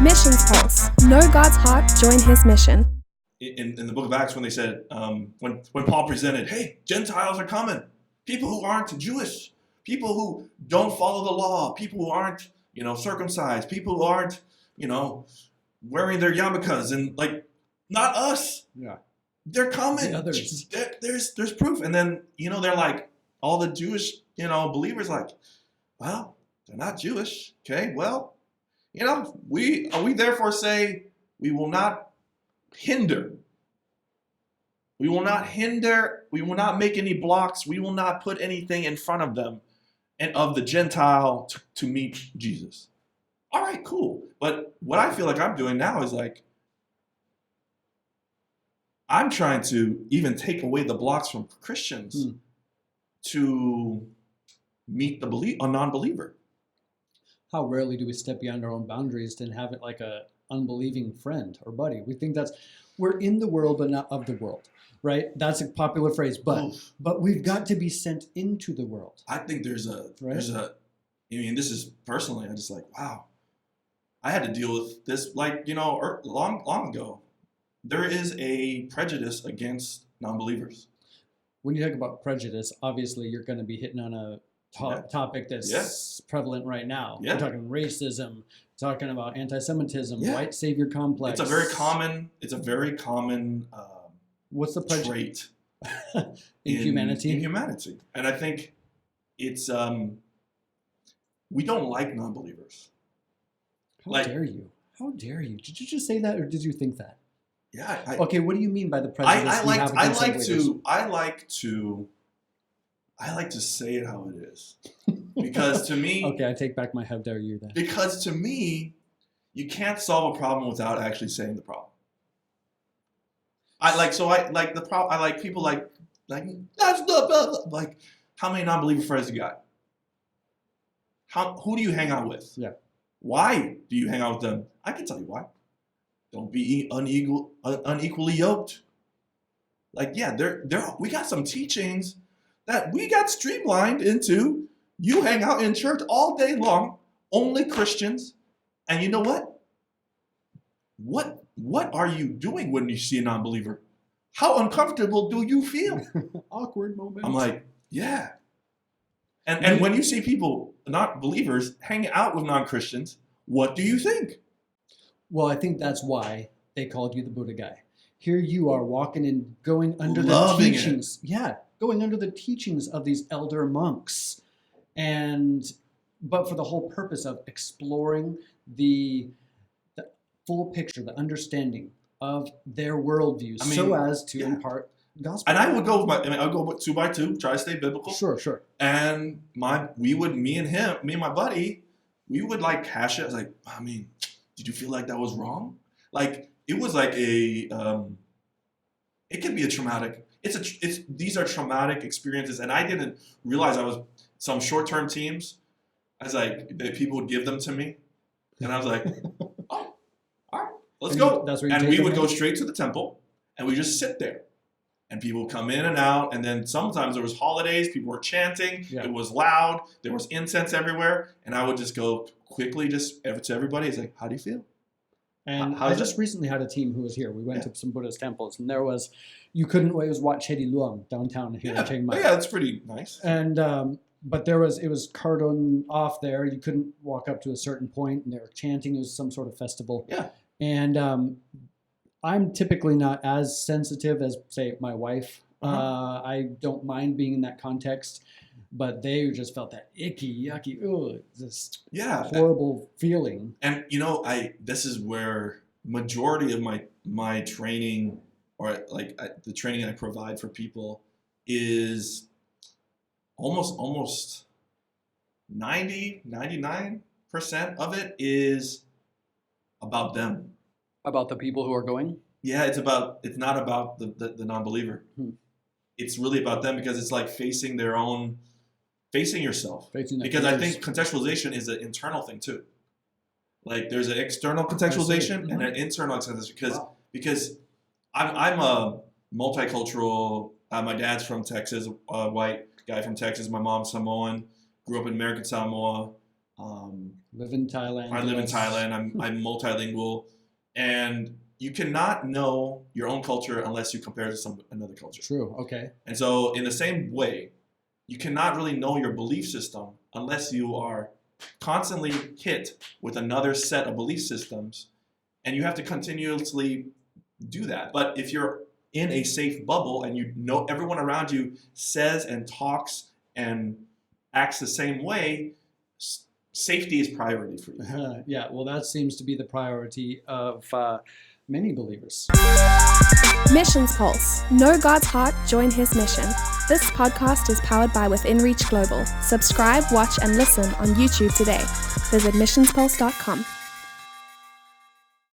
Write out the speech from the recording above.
Missions Pulse. Know God's heart, join his mission. In the book of Acts, when they said, when Paul presented, hey, Gentiles are coming, people who aren't Jewish, people who don't follow the law, people who aren't, circumcised, people who aren't, wearing their yarmulkes, and like, not us. Yeah. They're coming. The others. There's proof. And then, they're like, all the Jewish, believers like, well, they're not Jewish. Okay, well, we therefore say we will not hinder. We will not hinder. We will not make any blocks. We will not put anything in front of them and of the Gentile to meet Jesus. All right, cool. But what I feel like I'm doing now is like, I'm trying to even take away the blocks from Christians to meet a non-believer. How rarely do we step beyond our own boundaries and have it like a unbelieving friend or buddy? We think we're in the world but not of the world, right? That's a popular phrase, but we've got to be sent into the world. I think this is personally, I'm just like, wow. I had to deal with this long ago. There is a prejudice against non-believers. When you talk about prejudice, obviously you're going to be hitting on a topic that's prevalent right now. Yeah. We're talking racism, talking about anti-Semitism, white savior complex. It's a very common what's the trait in humanity? In humanity. And I think it's we don't like non-believers. How dare you? How dare you? Did you just say that, or did you think that? Yeah. Okay, what do you mean by the prejudice? I like to say it how it is, because to me. Okay, I take back my "how dare you" then. Because to me, you can't solve a problem without actually saying the problem. People like that's the like. How many non-believer friends you got? Who do you hang out with? Yeah. Why do you hang out with them? I can tell you why. Don't be unequally yoked. Like, yeah, we got some teachings that we got streamlined into. You hang out in church all day long, only Christians, and you know what? What are you doing when you see a non-believer? How uncomfortable do you feel? Awkward moment. I'm like, yeah. And when you see people, not believers, hang out with non-Christians, what do you think? Well, I think that's why they called you the Buddha guy. Here you are walking and going under the teachings. Yeah, going under the teachings of these elder monks. But for the whole purpose of exploring the full picture, the understanding of their worldview, so as to impart gospel. And I would go I'll go 2 by 2, try to stay biblical. Sure. And me and my buddy, we would like hash it. I was like, did you feel like that was wrong? Like, it was like it can be a traumatic. These are traumatic experiences, and I didn't realize I was some short-term teams. I was like, that people would give them to me, and I was like, oh, all right, let's go. And we would go straight to the temple, and we just sit there. And people would come in and out, and then sometimes there was holidays, people were chanting, It was loud, there was incense everywhere, and I would just go quickly to everybody. It's like, how do you feel? And I just recently had a team who was here. We went to some Buddhist temples, and you couldn't always watch Chedi Luang downtown here in Chiang Mai. Yeah, that's pretty nice. And but it was cordoned off there. You couldn't walk up to a certain point, and they were chanting. It was some sort of festival. Yeah. And I'm typically not as sensitive as, say, my wife. I don't mind being in that context, but they just felt that icky, yucky, horrible feeling. And this is where majority of my training, or the training I provide for people, is almost 99% of it is about them. About the people who are going? Yeah, it's not about the non-believer. It's really about them, because it's like facing yourself. Because I think contextualization is an internal thing too. Like, there's an external contextualization and an internal contextualization. Because I'm a multicultural. My dad's from Texas, a white guy from Texas. My mom's Samoan. Grew up in American Samoa. Live in Thailand. I live in Thailand. I'm multilingual, and you cannot know your own culture unless you compare it to another culture. True. Okay. And so, in the same way, you cannot really know your belief system unless you are constantly hit with another set of belief systems, and you have to continuously do that. But if you're in a safe bubble and you know everyone around you says and talks and acts the same way, safety is priority for you. Yeah, well, that seems to be the priority of many believers. Missions Pulse. Know God's heart, join His mission. This podcast is powered by Within Reach Global. Subscribe, watch, and listen on YouTube today. Visit missionspulse.com.